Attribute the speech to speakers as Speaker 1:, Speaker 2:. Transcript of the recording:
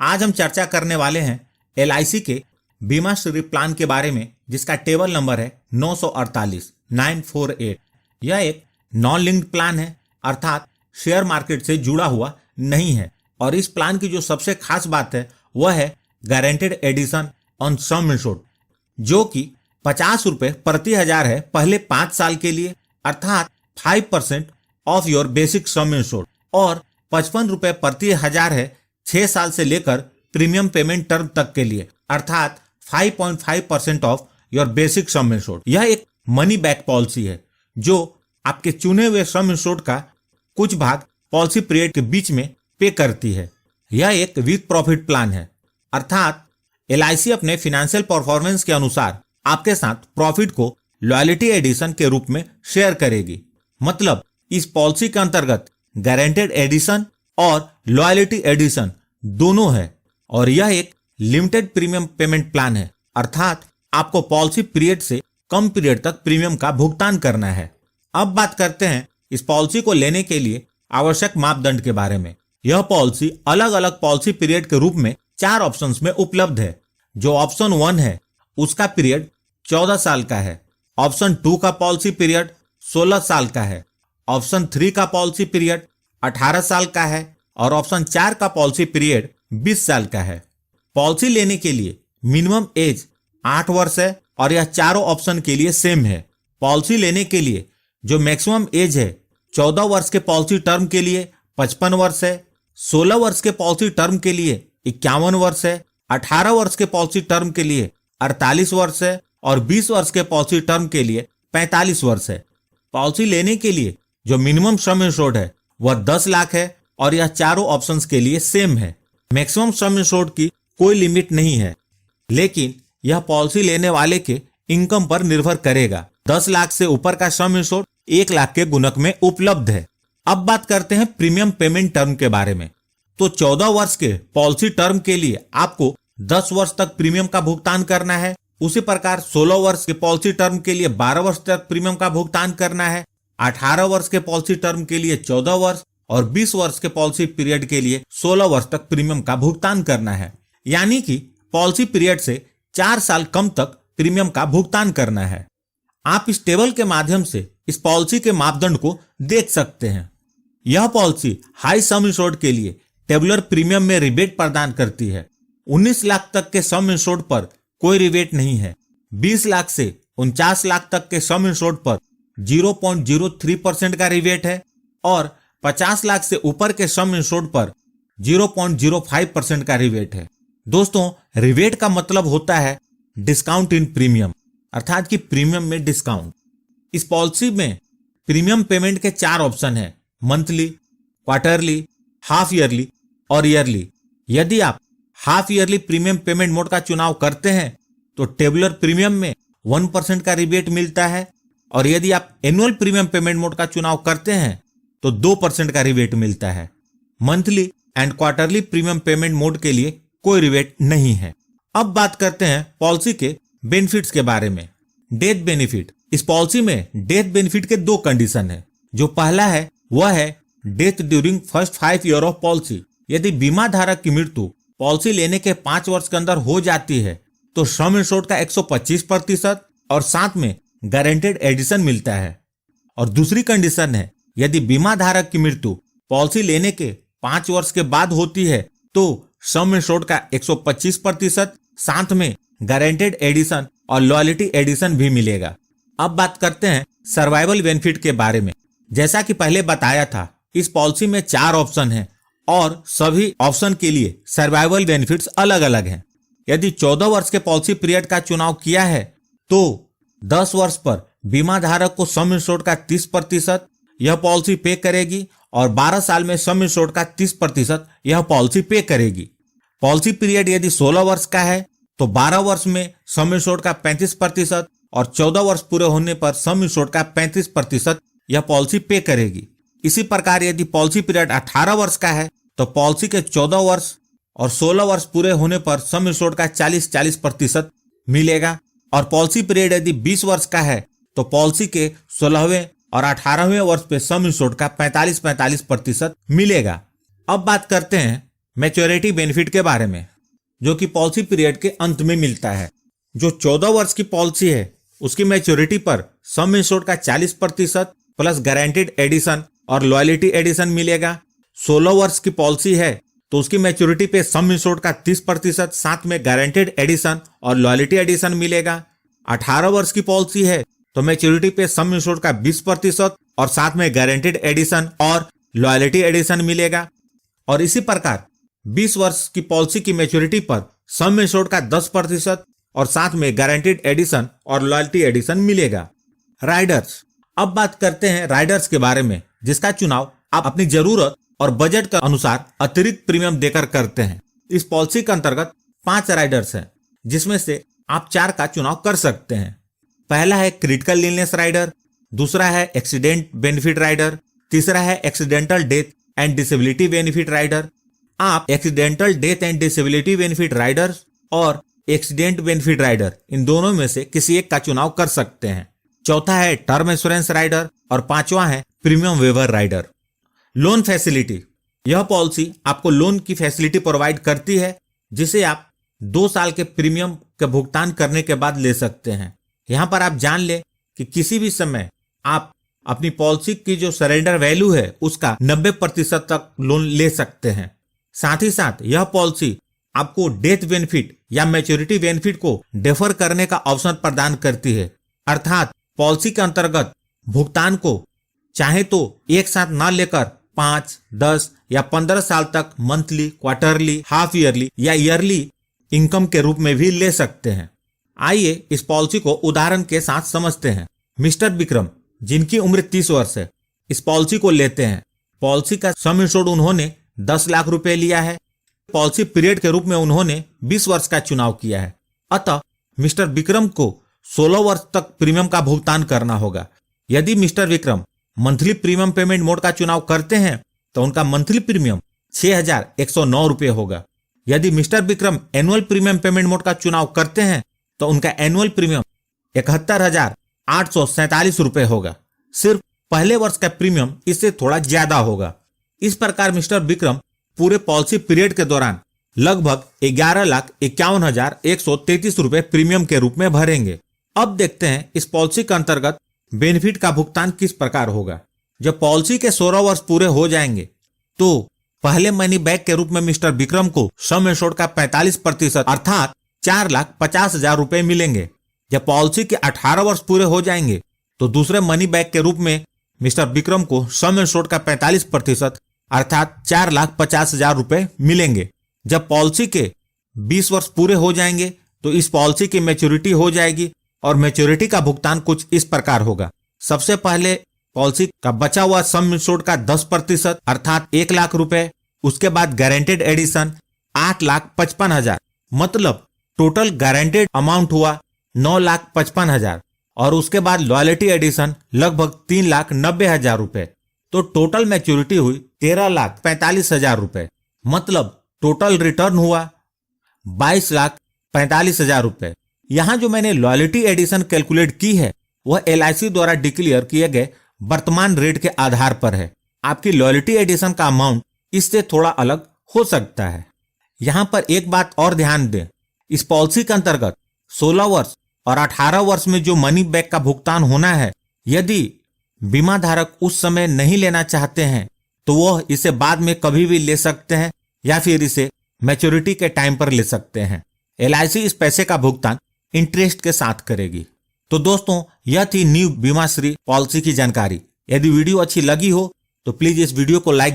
Speaker 1: आज हम चर्चा करने वाले हैं LIC के बीमा श्री प्लान के बारे में, जिसका टेबल नंबर है 948। यह एक नॉन लिंक्ड प्लान है, अर्थात शेयर मार्केट से जुड़ा हुआ नहीं है। और इस प्लान की जो सबसे खास बात है वह है guaranteed addition on sum insured, जो कि 50 रुपए प्रति हजार है पहले 5 साल के लिए, अर्थात 5% of your basic sum insured, और 55 रुपए प्रति हजार है 6 साल से लेकर प्रीमियम पेमेंट टर्म तक के लिए, अर्थात 5.5% of your basic sum insured. यह एक मनी बैक पॉलिसी है जो आपके चुने हुए सम इंश्योर्ड का कुछ भाग पॉलिसी पीरियड के बीच में पे करती है। यह एक विथ प्रॉफिट प्लान है, अर्थात LIC अपने फाइनेंशियल परफॉर्मेंस के अनुसार आपके साथ प्रॉफिट को लॉयल्टी एडिशन के रूप में शेयर करेगी। मतलब इस पॉलिसी के अंतर्गत गारंटेड एडिशन और लॉयल्टी एडिशन दोनों है, और यह एक लिमिटेड प्रीमियम पेमेंट प्लान है, अर्थात आपको पॉलिसी पीरियड से कम पीरियड तक प्रीमियम का भुगतान करना है। अब बात करते हैं इस पॉलिसी को लेने के लिए आवश्यक मापदंड के बारे में। यह पॉलिसी अलग अलग पॉलिसी पीरियड के रूप में 4 ऑप्शंस में उपलब्ध है। जो ऑप्शन 1 है उसका पीरियड 14 साल का है। ऑप्शन 2 का पॉलिसी पीरियड 16 साल का है। ऑप्शन 3 का पॉलिसी पीरियड 18 साल का है, और ऑप्शन 4 का पॉलिसी पीरियड 20 साल का है। पॉलिसी लेने के लिए मिनिमम एज 8 वर्ष है, और यह चारों ऑप्शन के लिए सेम है। पॉलिसी लेने के लिए जो मैक्सिमम एज है 14 वर्ष के पॉलिसी टर्म के लिए 55 वर्ष है, 16 वर्ष के पॉलिसी टर्म के लिए 51 वर्ष है, 18 वर्ष के पॉलिसी टर्म के लिए 48 वर्ष है, और 20 वर्ष के पॉलिसी टर्म के लिए 45 वर्ष है। पॉलिसी लेने के लिए जो मिनिमम सम इंश्योर्ड है वह 10 लाख है, और यह चारों ऑप्शंस के लिए सेम है। मैक्सिमम सम इंश्योर्ड की कोई लिमिट नहीं है, लेकिन यह पॉलिसी लेने वाले के इनकम पर निर्भर करेगा। 10 लाख से ऊपर का सम इंश्योर्ड 1 लाख के गुणक में उपलब्ध है। अब बात करते हैं प्रीमियम पेमेंट टर्म के बारे में। तो 14 वर्ष के पॉलिसी टर्म के लिए आपको 10 वर्ष तक प्रीमियम का भुगतान करना है। उसी प्रकार 16 वर्ष के पॉलिसी टर्म के लिए 12 वर्ष तक प्रीमियम का भुगतान करना है। 18 वर्ष के पॉलिसी टर्म के लिए 14 वर्ष, और 20 वर्ष के पॉलिसी पीरियड के लिए 16 वर्ष तक प्रीमियम का भुगतान करना है। यानी कि पॉलिसी पीरियड से 4 साल कम तक प्रीमियम का भुगतान करना है। आप इस टेबल के माध्यम से इस पॉलिसी के मापदंड को देख सकते हैं। यह पॉलिसी हाई सम इंश्योर्ड के लिए टेबुलर प्रीमियम में रिबेट प्रदान करती है। 19 लाख तक के सम इंश्योर्ड पर कोई रिबेट नहीं है। 20 लाख से 49 लाख तक के सम इंश्योर्ड पर 0.03% का रिबेट है, और 50 लाख से ऊपर के सम इंश्योर्ड पर 0.05% का रिबेट है। दोस्तों, रिबेट का मतलब होता है डिस्काउंट इन प्रीमियम, अर्थात कि प्रीमियम में डिस्काउंट। इस पॉलिसी में प्रीमियम पेमेंट के 4 ऑप्शन हैं: मंथली, क्वार्टरली, हाफ ईयरली और ईयरली। यदि आप half yearly premium payment mode का चुनाव करते हैं तो टेबुलर प्रीमियम में 1% का रिबेट मिलता है, और यदि आप एनुअल प्रीमियम पेमेंट मोड का चुनाव करते हैं तो 2% का रिबेट मिलता है। Monthly and quarterly premium payment mode के लिए कोई रिबेट नहीं है। अब बात करते हैं पॉलिसी के बेनिफिट्स के बारे में। Death benefit. इस पॉलिसी में डेथ बेनिफिट के 2 कंडीशन है। जो पहला है वह है death during first 5 year of policy. यदि बीमा धारक की मृत्यु पॉलिसी लेने के 5 वर्ष के अंदर हो जाती है तो सम इंश्योर्ड का 125% और साथ में गारंटेड एडिशन मिलता है। और दूसरी कंडीशन है, यदि बीमा धारक की मृत्यु पॉलिसी लेने के 5 वर्ष के बाद होती है तो सम इंश्योर्ड का 125%, साथ में गारंटेड एडिशन और लॉयल्टी एडिशन भी मिलेगा। अब बात करते हैं सर्वाइवल बेनिफिट के बारे में। जैसा कि पहले बताया था, इस पॉलिसी में 4 ऑप्शन हैं, और सभी ऑप्शन के लिए सर्वाइवल बेनिफिट्स अलग अलग हैं। यदि 14 वर्ष के पॉलिसी पीरियड का चुनाव किया है तो 10 वर्ष पर बीमा धारक को सम इंश्योर्ड का 30% यह पॉलिसी पे करेगी, और 12 साल में सम इंश्योर्ड का 30% यह पॉलिसी पे करेगी। पॉलिसी पीरियड यदि 16 वर्ष का है तो 12 वर्ष में सम इंश्योर्ड का 35%, और 14 वर्ष पूरे होने पर सम इंश्योर्ड का 35% यह पॉलिसी पे करेगी। इसी प्रकार यदि पॉलिसी पीरियड 18 वर्ष का है तो पॉलिसी के 14 वर्ष और 16 वर्ष पूरे होने पर सम इंश्योर्ड का 40% मिलेगा, और पॉलिसी पीरियड यदि 20 वर्ष का है तो पॉलिसी के 16वें और 18वें वर्ष पे सम इंश्योर्ड का 45% मिलेगा। अब बात करते हैं मैच्योरिटी बेनिफिट के बारे में, जो कि पॉलिसी पीरियड के अंत में मिलता है। जो 14 वर्ष की पॉलिसी है उसकी मैच्योरिटी पर सम इंश्योर्ड का 40% प्लस गारंटेड एडिशन और लॉयल्टी एडिशन मिलेगा। 16 वर्ष की पॉलिसी है तो उसकी मैच्योरिटी पे सम इंश्योर्ड का 30% साथ में गारंटेड एडिशन और लॉयल्टी एडिशन मिलेगा। 18 वर्ष की पॉलिसी है तो मैच्योरिटी पे सम इंश्योर्ड का 20% और साथ में गारंटेड एडिशन और लॉयल्टी एडिशन मिलेगा। और इसी प्रकार 20 वर्ष की पॉलिसी की मैच्योरिटी पर सम इंश्योर्ड का 10% और साथ में गारंटेड एडिशन और लॉयल्टी एडिशन मिलेगा। राइडर्स, अब बात करते हैं राइडर्स के बारे में, जिसका चुनाव आप अपनी जरूरत और बजट के अनुसार अतिरिक्त प्रीमियम देकर करते हैं। इस पॉलिसी के अंतर्गत 5 राइडर्स हैं, जिसमें से आप 4 का चुनाव कर सकते हैं। पहला है क्रिटिकल इलनेस राइडर, दूसरा है एक्सीडेंट बेनिफिट राइडर, तीसरा है accidental death and disability benefit rider. आप accidental death and disability benefit rider और एक्सीडेंट बेनिफिट राइडर इन दोनों में से किसी एक का चुनाव कर सकते हैं। चौथा है टर्म इंश्योरेंस राइडर और पांचवा है premium waiver rider. Loan facility, यह पॉलिसी आपको लोन की फैसिलिटी प्रोवाइड करती है, जिसे आप 2 साल के प्रीमियम के भुगतान करने के बाद ले सकते हैं। यहाँ पर आप जान ले कि किसी भी समय आप अपनी पॉलिसी की जो सरेंडर वैल्यू है उसका 90% तक लोन ले सकते हैं। साथ ही साथ यह पॉलिसी आपको डेथ बेनिफिट या मैच्योरिटी बेनिफिट को डेफर करने का ऑप्शन प्रदान करती है, अर्थात पॉलिसी के अंतर्गत भुगतान को चाहे तो एक साथ ना लेकर 5, 10 या 15 साल तक मंथली, क्वार्टरली, हाफ ईयरली या ईयरली इनकम के रूप में भी ले सकते हैं। आइए इस पॉलिसी को उदाहरण के साथ समझते हैं। मिस्टर विक्रम, जिनकी उम्र 30 वर्ष है, इस पॉलिसी को लेते हैं। पॉलिसी का सम इंश्योर्ड उन्होंने 10 लाख रुपए लिया है। पॉलिसी पीरियड के रूप में उन्होंने 20 वर्ष का चुनाव किया है। अतः मिस्टर विक्रम को 16 वर्ष तक प्रीमियम का भुगतान करना होगा। यदि mister Vikram monthly premium payment mode का चुनाव करते हैं तो उनका मंथली प्रीमियम 6,109 रुपए होगा। यदि mister Vikram annual premium payment mode का चुनाव करते हैं तो उनका एनुअल प्रीमियम 71,847 रुपए होगा। सिर्फ पहले वर्ष का प्रीमियम इससे थोड़ा ज्यादा होगा। इस प्रकार मिस्टर विक्रम पूरे पॉलिसी पीरियड के दौरान लगभग 11,51,133 रुपए प्रीमियम के रूप में भरेंगे। अब देखते हैं इस पॉलिसी के अंतर्गत बेनिफिट का भुगतान किस प्रकार होगा। जब पॉलिसी के 16 वर्ष पूरे हो जाएंगे तो पहले मनी बैक के रूप में मिस्टर विक्रम को सम इंश्योर्ड का 45% अर्थात 4,50,000 रुपए मिलेंगे। जब पॉलिसी के 18 वर्ष पूरे हो जाएंगे तो दूसरे मनी बैक के रूप में मिस्टर विक्रम को सम इंश्योर्ड का 45% अर्थात 4,50,000 रुपए मिलेंगे। जब पॉलिसी के 20 वर्ष पूरे हो जाएंगे तो इस पॉलिसी की मैच्योरिटी हो जाएगी और मैच्योरिटी का भुगतान कुछ इस प्रकार होगा। सबसे पहले पॉलिसी का बचा हुआ सम इंश्योर्ड का 10% अर्थात 1 लाख रुपए, उसके बाद गारंटेड एडिशन 8,55,000, मतलब टोटल गारंटेड अमाउंट हुआ 9,55,000 और उसके बाद लॉयल्टी एडिशन लगभग 3,90,000 रुपए। तो टोटल मैच्योरिटी हुई 13,45,000 रुपए, मतलब टोटल रिटर्न हुआ 22,45,000 रुपए। यहाँ जो मैंने लॉयल्टी एडिशन कैलकुलेट की है वह LIC द्वारा डिक्लेयर किए गए वर्तमान रेट के आधार पर है। आपकी लॉयल्टी एडिशन का अमाउंट इससे थोड़ा अलग हो सकता है। यहाँ पर एक बात और ध्यान दें, इस पॉलिसी के अंतर्गत 16 वर्ष और 18 वर्ष में जो मनी बैक का भुगतान होना है, यदि बीमा धारक उस समय नहीं लेना चाहते हैं तो वह इसे बाद में कभी भी ले सकते हैं या फिर इसे मैच्योरिटी के टाइम पर ले सकते हैं। LIC इस पैसे का भुगतान इंटरेस्ट के साथ करेगी। तो दोस्तों, यह थी न्यू बीमाश्री पॉलिसी की जानकारी। यदि वीडियो अच्छी लगी हो तो प्लीज इस वीडियो को लाइक